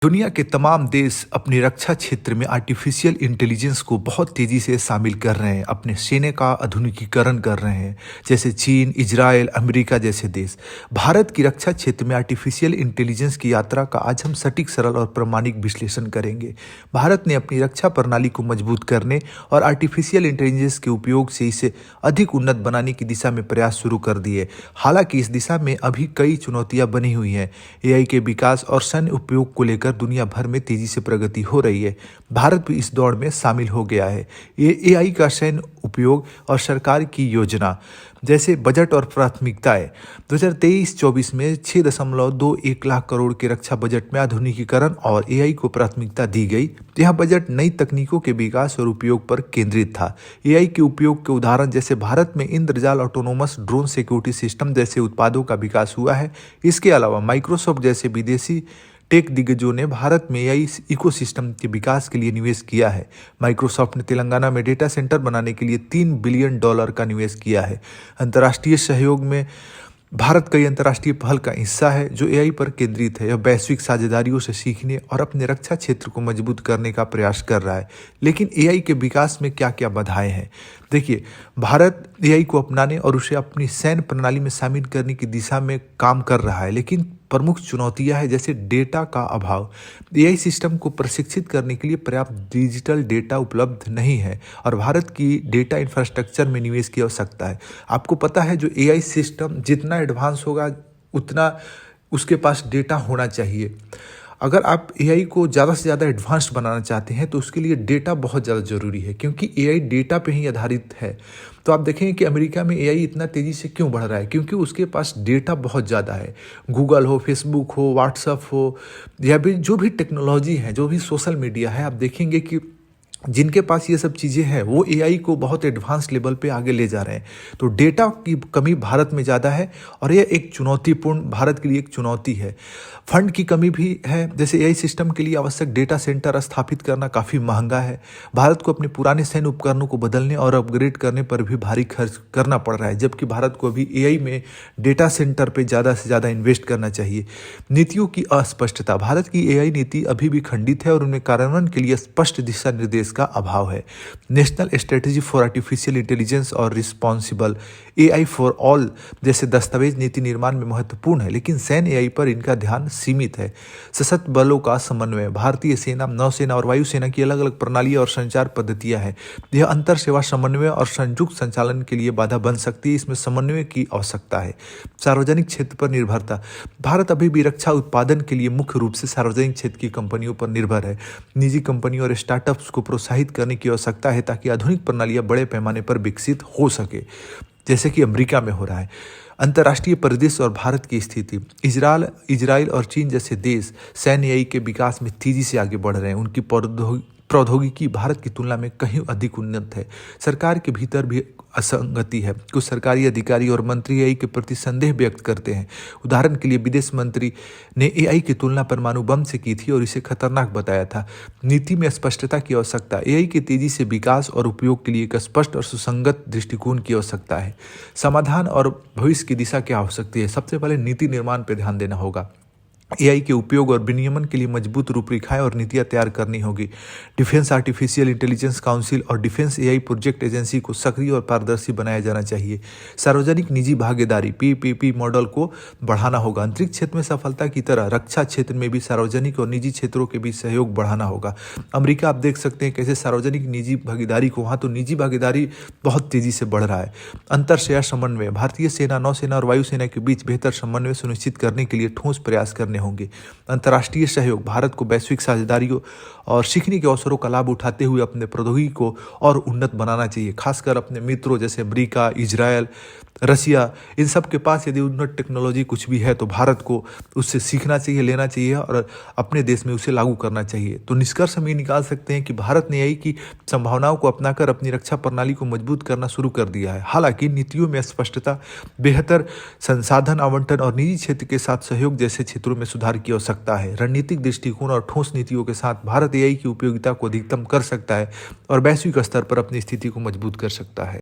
दुनिया के तमाम देश अपनी रक्षा क्षेत्र में आर्टिफिशियल इंटेलिजेंस को बहुत तेजी से शामिल कर रहे हैं, अपने सेना का आधुनिकीकरण कर रहे हैं। जैसे चीन, इजराइल, अमेरिका जैसे देश। भारत की रक्षा क्षेत्र में आर्टिफिशियल इंटेलिजेंस की यात्रा का आज हम सटीक, सरल और प्रामाणिक विश्लेषण करेंगे। भारत ने अपनी रक्षा प्रणाली को मजबूत करने और आर्टिफिशियल इंटेलिजेंस के उपयोग से इसे अधिक उन्नत बनाने की दिशा में प्रयास शुरू कर दिए। हालांकि इस दिशा में अभी कई चुनौतियां बनी हुई हैं। एआई के विकास और सैन्य उपयोग को लेकर दुनिया भर में तेजी से प्रगति हो रही है। भारत भी इस दौड़ में शामिल हो गया है। ये एआई का सैन्य उपयोग और सरकार की योजना, जैसे बजट और प्राथमिकताएं। 2023-24 में 6.21 लाख करोड़ के रक्षा बजट में आधुनिकीकरण और एआई को प्राथमिकता दी गई। यह बजट नई तकनीकों के विकास और उपयोग पर केंद्रित था। एआई के उपयोग के उदाहरण जैसे भारत में इंद्रजाल ऑटोनोमस ड्रोन सिक्योरिटी सिस्टम जैसे उत्पादों का विकास हुआ है। इसके अलावा माइक्रोसॉफ्ट जैसे विदेशी टेक दिग्गजों ने भारत में एआई इकोसिस्टम के विकास के लिए निवेश किया है। माइक्रोसॉफ्ट ने तेलंगाना में डेटा सेंटर बनाने के लिए $3 बिलियन का निवेश किया है। अंतर्राष्ट्रीय सहयोग में भारत कई अंतर्राष्ट्रीय पहल का हिस्सा है जो एआई पर केंद्रित है। यह वैश्विक साझेदारियों से सीखने और अपने रक्षा क्षेत्र को मजबूत करने का प्रयास कर रहा है। लेकिन एआई के विकास में क्या क्या बाधाएं हैं? देखिए, भारत एआई को अपनाने और उसे अपनी सैन्य प्रणाली में शामिल करने की दिशा में काम कर रहा है, लेकिन प्रमुख चुनौतियां हैं जैसे डेटा का अभाव। एआई सिस्टम को प्रशिक्षित करने के लिए पर्याप्त डिजिटल डेटा उपलब्ध नहीं है और भारत की डेटा इंफ्रास्ट्रक्चर में निवेश की आवश्यकता है। आपको पता है, जो एआई सिस्टम जितना एडवांस होगा उतना उसके पास डेटा होना चाहिए। अगर आप एआई को ज़्यादा से ज़्यादा एडवांस बनाना चाहते हैं तो उसके लिए डेटा बहुत ज़्यादा ज़रूरी है, क्योंकि एआई डेटा पे ही आधारित है। तो आप देखेंगे कि अमेरिका में एआई इतना तेज़ी से क्यों बढ़ रहा है, क्योंकि उसके पास डेटा बहुत ज़्यादा है। गूगल हो, फेसबुक हो, व्हाट्सएप हो, या भी जो भी टेक्नोलॉजी है, जो भी सोशल मीडिया है, आप देखेंगे कि जिनके पास ये सब चीज़ें हैं वो एआई को बहुत एडवांस लेवल पे आगे ले जा रहे हैं। तो डेटा की कमी भारत में ज़्यादा है और यह एक चुनौतीपूर्ण, भारत के लिए एक चुनौती है। फंड की कमी भी है, जैसे एआई सिस्टम के लिए आवश्यक डेटा सेंटर स्थापित करना काफ़ी महंगा है। भारत को अपने पुराने सैन्य उपकरणों को बदलने और अपग्रेड करने पर भी भारी खर्च करना पड़ रहा है, जबकि भारत को अभी एआई में डेटा सेंटर पर ज़्यादा से ज़्यादा इन्वेस्ट करना चाहिए। नीतियों की अस्पष्टता, भारत की एआई नीति अभी भी खंडित है और उनमें कार्यान्वयन के लिए स्पष्ट दिशा निर्देश का अभाव है। National strategy for artificial intelligence और रिस्पॉन्सिबल एआई फॉर ऑल जैसे दस्तावेज नीति निर्माण में महत्वपूर्ण है, लेकिन सैन्य एआई पर इनका ध्यान सीमित है। सशस्त्र बलों का समन्वय, भारतीय सेना, नौसेना और वायुसेना की अलग अलग प्रणालियां और संचार पद्धतियां हैं। यह अंतर सेवा समन्वय और संयुक्त संचालन के लिए बाधा बन सकती है। इसमें समन्वय की आवश्यकता है। सार्वजनिक क्षेत्र पर निर्भरता, भारत अभी भी रक्षा उत्पादन के लिए मुख्य रूप से सार्वजनिक क्षेत्र की कंपनियों पर निर्भर है। निजी कंपनियों और स्टार्टअप्स को प्रोत्साहित करने की आवश्यकता है ताकि आधुनिक प्रणालियां बड़े पैमाने पर विकसित हो सके, जैसे कि अमेरिका में हो रहा है। अंतर्राष्ट्रीय परिदृश्य और भारत की स्थिति, इजराइल और चीन जैसे देश सैन्य एआई के विकास में तेजी से आगे बढ़ रहे हैं। उनकी प्रौद्योगिकी भारत की तुलना में कहीं अधिक उन्नत है। सरकार के भीतर भी असंगति है। कुछ सरकारी अधिकारी और मंत्री एआई के प्रति संदेह व्यक्त करते हैं। उदाहरण के लिए विदेश मंत्री ने एआई की तुलना परमाणु बम से की थी और इसे खतरनाक बताया था। नीति में स्पष्टता की आवश्यकता, एआई के तेजी से विकास और उपयोग के लिए एक स्पष्ट और सुसंगत दृष्टिकोण की आवश्यकता है। समाधान और भविष्य की दिशा क्या हो सकती है? सबसे पहले नीति निर्माण पर ध्यान देना होगा। एआई के उपयोग और विनियमन के लिए मजबूत रूपरेखाएं और नीतियां तैयार करनी होगी। डिफेंस आर्टिफिशियल इंटेलिजेंस काउंसिल और डिफेंस एआई प्रोजेक्ट एजेंसी को सक्रिय और पारदर्शी बनाया जाना चाहिए। सार्वजनिक निजी भागीदारी पीपीपी मॉडल को बढ़ाना होगा। अंतरिक्ष क्षेत्र में सफलता की तरह रक्षा क्षेत्र में भी सार्वजनिक और निजी क्षेत्रों के बीच सहयोग बढ़ाना होगा। अमेरिका आप देख सकते हैं कैसे सार्वजनिक निजी भागीदारी को, वहाँ तो निजी भागीदारी बहुत तेजी से बढ़ रहा है। अंतर सेना समन्वय, भारतीय सेना, नौसेना और वायुसेना के बीच बेहतर समन्वय सुनिश्चित करने के लिए ठोस प्रयास करने होंगे। अंतर्राष्ट्रीय सहयोग, भारत को वैश्विक साझेदारियों और सीखने के अवसरों का लाभ उठाते हुए अपने प्रौद्योगिकी को और उन्नत बनाना चाहिए। खासकर अपने मित्रों जैसे अमेरिका, इजराइल, रसिया, इन सब के पास यदि उन्नत टेक्नोलॉजी कुछ भी है तो भारत को उससे सीखना चाहिए, लेना चाहिए और अपने देश में उसे लागू करना चाहिए। तो निष्कर्ष हम ये निकाल सकते हैं कि भारत ने एआई की संभावनाओं को अपनाकर अपनी रक्षा प्रणाली को मजबूत करना शुरू कर दिया है। हालांकि नीतियों में स्पष्टता, बेहतर संसाधन आवंटन और निजी क्षेत्र के साथ सहयोग जैसे क्षेत्रों में सुधार की आवश्यकता है। रणनीतिक दृष्टिकोण और ठोस नीतियों के साथ भारत एआई की उपयोगिता को अधिकतम कर सकता है और वैश्विक स्तर पर अपनी स्थिति को मजबूत कर सकता है।